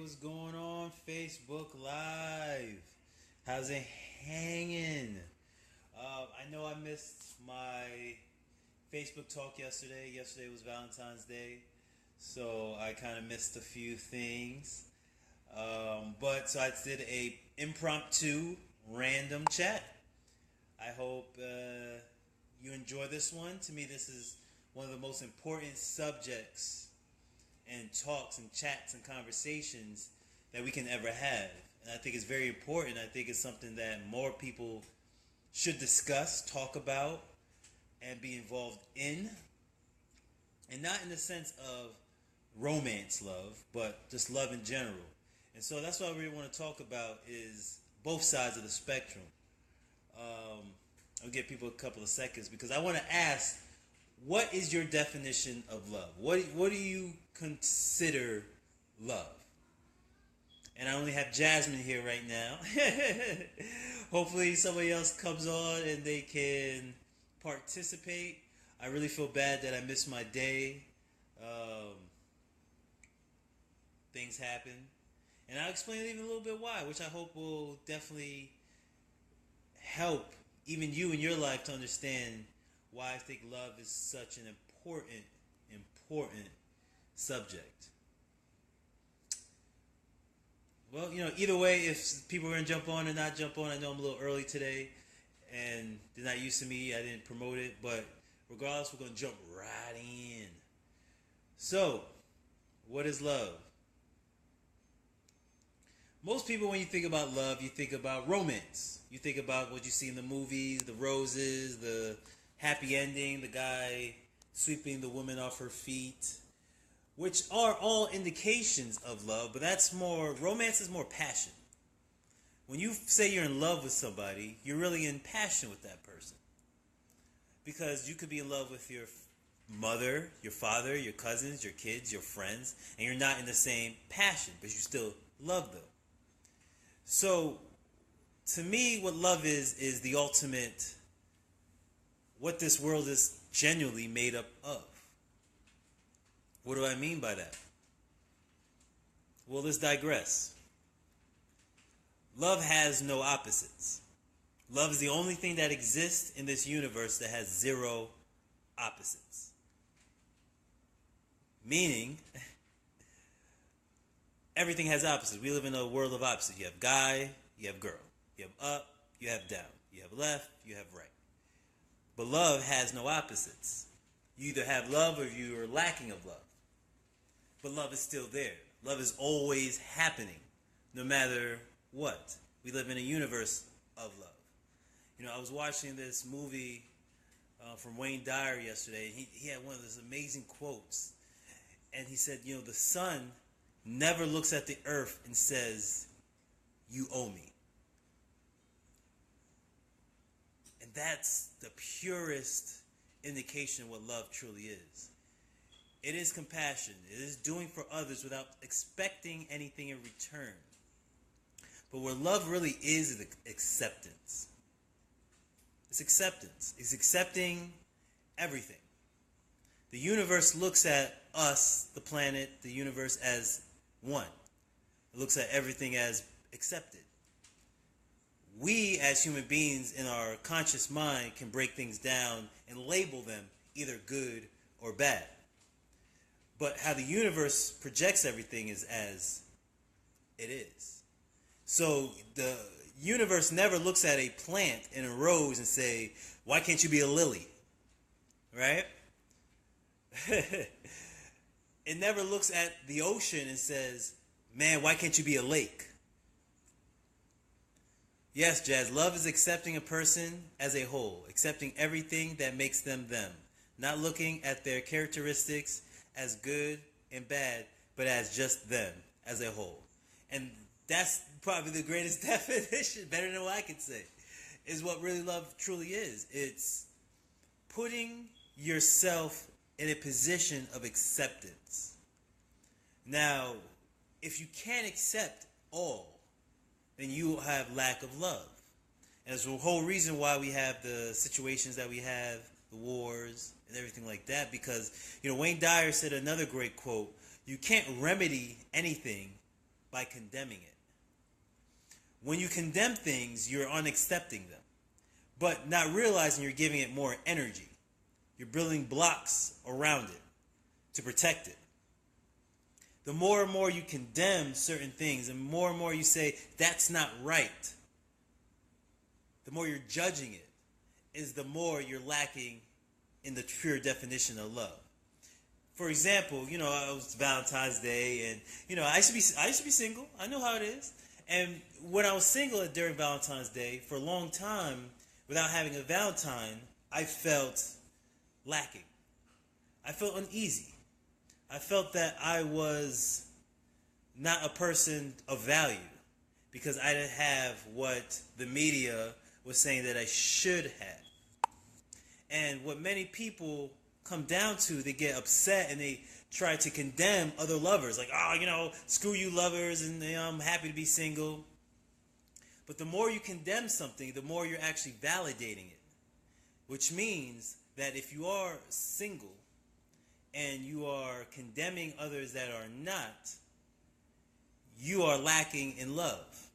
what's going on? Facebook Live. How's it hanging? I know I missed my Facebook talk yesterday. Yesterday was Valentine's Day, so I kind of missed a few things. But so I did a impromptu random chat. I hope you enjoy this one. To me, this is one of the most important subjects and talks and chats and conversations that we can ever have. And I think it's very important. I think it's something that more people should discuss, talk about, and be involved in. And not in the sense of romance love, but just love in general. And so that's what I really want to talk about is both sides of the spectrum. I'll give people a couple of seconds because I want to ask, what is your definition of love? What do you consider love? And I only have Jasmine here right now. Hopefully somebody else comes on and they can participate. I really feel bad that I missed my day. Things happen. And I'll explain even a little bit why, which I hope will definitely help even you in your life to understand why I think love is such an important subject. Well, either way, if people are going to jump on or not jump on, I know I'm a little early today and they're not used to me. I didn't promote it, but regardless, we're going to jump right in. So, what is love? Most people, when you think about love, you think about romance. You think about what you see in the movies, the roses, the happy ending, the guy sweeping the woman off her feet, which are all indications of love, but romance is more passion. When you say you're in love with somebody, you're really in passion with that person. Because you could be in love with your mother, your father, your cousins, your kids, your friends, and you're not in the same passion, but you still love them. So, to me, what love is the ultimate, what this world is genuinely made up of. What do I mean by that? Well, let's digress. Love has no opposites. Love is the only thing that exists in this universe that has zero opposites. Meaning, everything has opposites. We live in a world of opposites. You have guy, you have girl. You have up, you have down. You have left, you have right. But love has no opposites. You either have love or you are lacking of love. But love is still there. Love is always happening, no matter what. We live in a universe of love. I was watching this movie from Wayne Dyer yesterday. He had one of those amazing quotes. And he said, the sun never looks at the earth and says, you owe me. And that's the purest indication of what love truly is. It is compassion. It is doing for others without expecting anything in return. But what love really is acceptance. It's acceptance. It's accepting everything. The universe looks at us, the planet, the universe, as one. It looks at everything as accepted. We, as human beings, in our conscious mind, can break things down and label them either good or bad. But how the universe projects everything is as it is. So the universe never looks at a plant and a rose and say, why can't you be a lily? Right? It never looks at the ocean and says, man, why can't you be a lake? Yes, Jazz, love is accepting a person as a whole, accepting everything that makes them them, not looking at their characteristics as good and bad, but as just them as a whole. And that's probably the greatest definition, better than what I could say, is what really love truly is. It's putting yourself in a position of acceptance. Now, if you can't accept all, then you have lack of love. And that's the whole reason why we have the situations that we have, the wars, and everything like that. Because, Wayne Dyer said another great quote, you can't remedy anything by condemning it. When you condemn things, you're unaccepting them, but not realizing you're giving it more energy. You're building blocks around it to protect it. The more and more you condemn certain things, and more and more you say, that's not right, the more you're judging it, is the more you're lacking in the pure definition of love. For example, it was Valentine's Day, and I used to be single. I know how it is. And when I was single during Valentine's Day, for a long time, without having a Valentine, I felt lacking. I felt uneasy. I felt that I was not a person of value because I didn't have what the media was saying that I should have. And what many people come down to, they get upset and they try to condemn other lovers. Like, screw you lovers, and I'm happy to be single. But the more you condemn something, the more you're actually validating it. Which means that if you are single and you are condemning others that are not, you are lacking in love.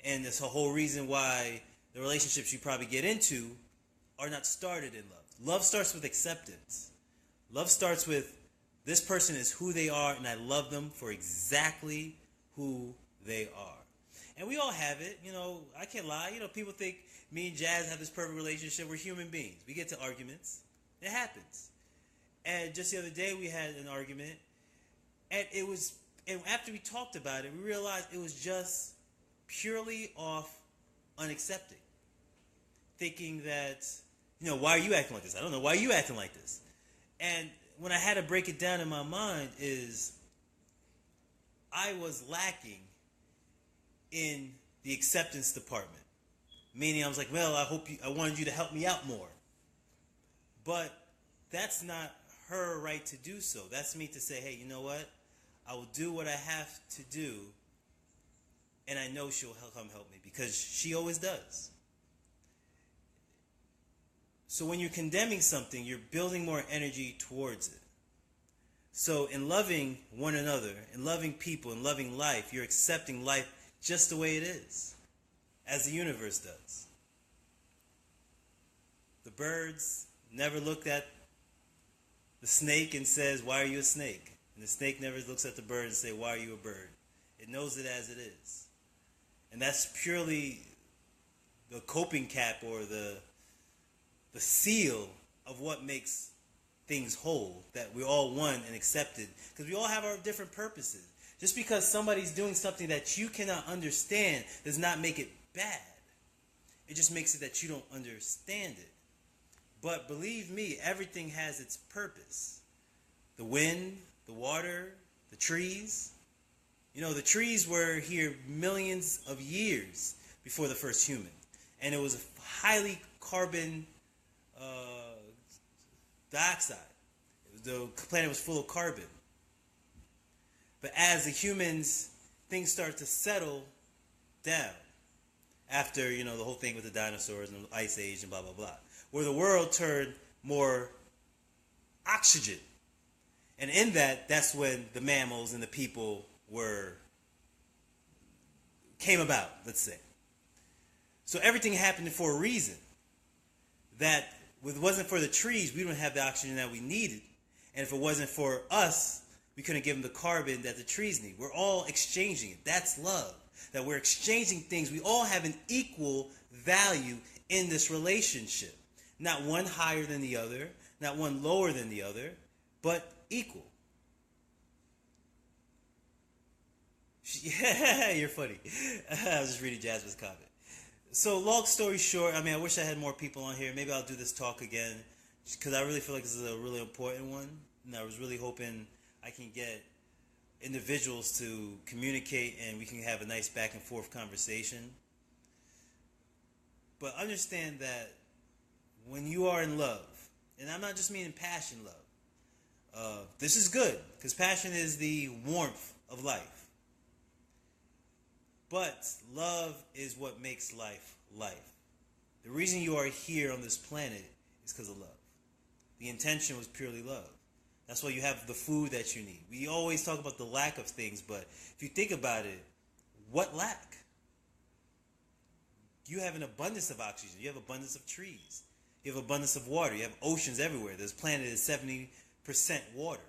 And that's the whole reason why the relationships you probably get into are not started in love. Love starts with acceptance. Love starts with, this person is who they are, and I love them for exactly who they are. And we all have it. I can't lie. People think me and Jazz have this perfect relationship. We're human beings. We get to arguments. It happens. And just the other day we had an argument, and after we talked about it, we realized it was just purely off unaccepting. Thinking that, why are you acting like this? I don't know. Why are you acting like this? And when I had to break it down in my mind is I was lacking in the acceptance department. Meaning I was like, well, I wanted you to help me out more. But that's not her right to do so. That's me to say, hey, you know what? I will do what I have to do, and I know she'll come help me because she always does. So when you're condemning something, you're building more energy towards it. So in loving one another, in loving people, in loving life, you're accepting life just the way it is, as the universe does. The birds never looked at the snake and says, why are you a snake? And the snake never looks at the bird and says, why are you a bird? It knows it as it is. And that's purely the coping cap or the seal of what makes things whole, that we're all one and accepted, because we all have our different purposes. Just because somebody's doing something that you cannot understand does not make it bad. It just makes it that you don't understand it. But believe me, everything has its purpose. The wind, the water, the trees. The trees were here millions of years before the first human. And it was a highly carbon dioxide. The planet was full of carbon. But as the humans, things start to settle down after, the whole thing with the dinosaurs and the ice age and blah, blah, blah, where the world turned more oxygen. And in that's when the mammals and the people came about, let's say. So everything happened for a reason. That if it wasn't for the trees, we don't have the oxygen that we needed. And if it wasn't for us, we couldn't give them the carbon that the trees need. We're all exchanging it. That's love. That we're exchanging things. We all have an equal value in this relationship. Not one higher than the other, not one lower than the other, but equal. Yeah, you're funny. I was just reading Jasmine's comment. So long story short, I wish I had more people on here. Maybe I'll do this talk again because I really feel like this is a really important one. And I was really hoping I can get individuals to communicate and we can have a nice back and forth conversation. But understand that when you are in love, and I'm not just meaning passion love, this is good because passion is the warmth of life. But love is what makes life life. The reason you are here on this planet is because of love. The intention was purely love. That's why you have the food that you need. We always talk about the lack of things, but if you think about it, what lack? You have an abundance of oxygen. You have abundance of trees. You have abundance of water. You have oceans everywhere. This planet is 70% water.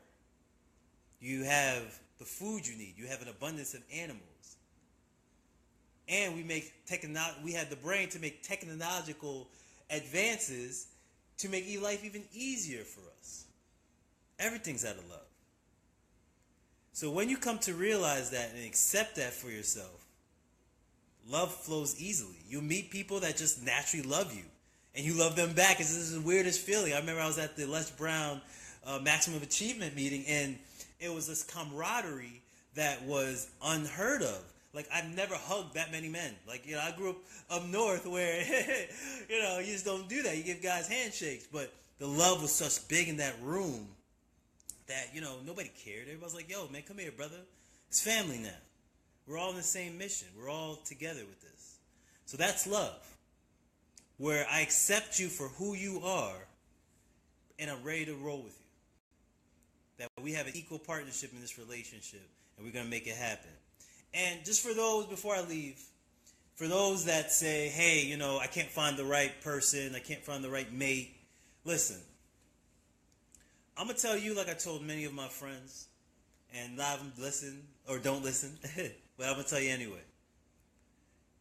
You have the food you need. You have an abundance of animals. And we have the brain to make technological advances to make life even easier for us. Everything's out of love. So when you come to realize that and accept that for yourself, love flows easily. You meet people that just naturally love you, and you love them back. This is the weirdest feeling. I remember I was at the Les Brown Maximum Achievement meeting, and it was this camaraderie that was unheard of. Like, I've never hugged that many men. Like, I grew up north where, you just don't do that. You give guys handshakes. But the love was such big in that room that, nobody cared. Everybody's like, yo, man, come here, brother. It's family now. We're all in the same mission. We're all together with this. So that's love, where I accept you for who you are, and I'm ready to roll with you. That we have an equal partnership in this relationship, and we're going to make it happen. And just for those, before I leave, for those that say, hey, I can't find the right person, I can't find the right mate, listen, I'm going to tell you like I told many of my friends, and a lot of them listen or don't listen, but I'm going to tell you anyway.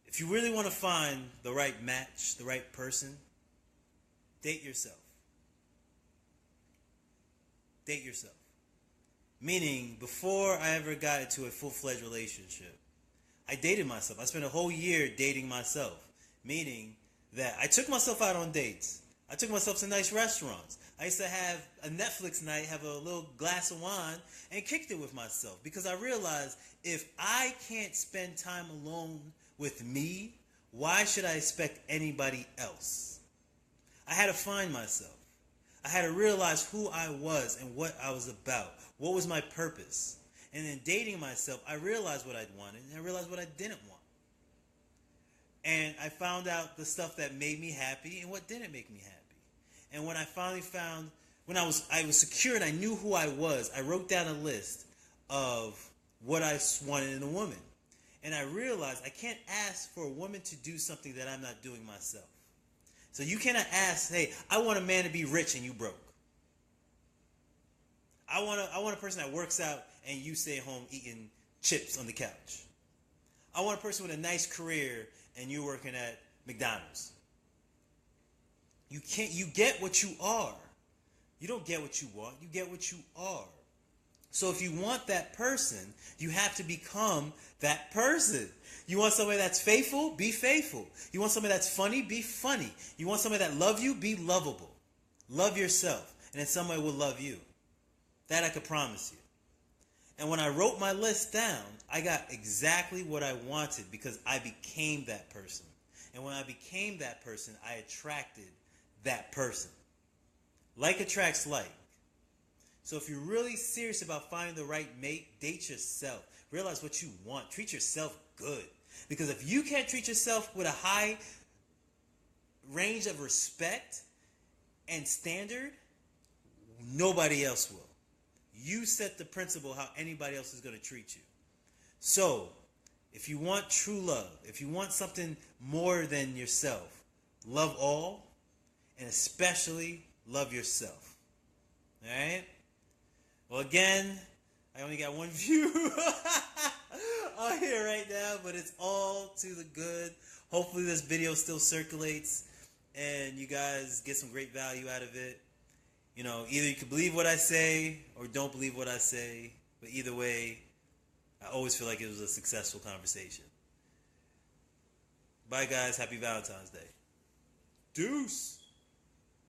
If you really want to find the right match, the right person, date yourself. Date yourself. Meaning, before I ever got into a full-fledged relationship, I dated myself. I spent a whole year dating myself. Meaning that I took myself out on dates. I took myself to nice restaurants. I used to have a Netflix night, have a little glass of wine, and kicked it with myself. Because I realized if I can't spend time alone with me, why should I expect anybody else? I had to find myself. I had to realize who I was and what I was about. What was my purpose? And in dating myself, I realized what I'd wanted and I realized what I didn't want. And I found out the stuff that made me happy and what didn't make me happy. And when I finally found, when I was secure and I knew who I was, I wrote down a list of what I wanted in a woman. And I realized I can't ask for a woman to do something that I'm not doing myself. So you cannot ask, hey, I want a man to be rich and you broke. I want a person that works out and you stay home eating chips on the couch. I want a person with a nice career and you're working at McDonald's. You get what you are. You don't get what you want, you get what you are. So if you want that person, you have to become that person. You want somebody that's faithful? Be faithful. You want somebody that's funny? Be funny. You want somebody that loves you? Be lovable. Love yourself, and then somebody will love you. That I could promise you. And when I wrote my list down, I got exactly what I wanted because I became that person. And when I became that person, I attracted that person. Like attracts like. So if you're really serious about finding the right mate, date yourself. Realize what you want. Treat yourself good. Because if you can't treat yourself with a high range of respect and standard, nobody else will. You set the principle how anybody else is going to treat you. So, if you want true love, if you want something more than yourself, love all, and especially love yourself. Alright? Well, again, I only got one view on here right now, but it's all to the good. Hopefully this video still circulates and you guys get some great value out of it. Either you can believe what I say or don't believe what I say, but either way, I always feel like it was a successful conversation. Bye, guys. Happy Valentine's Day. Deuce.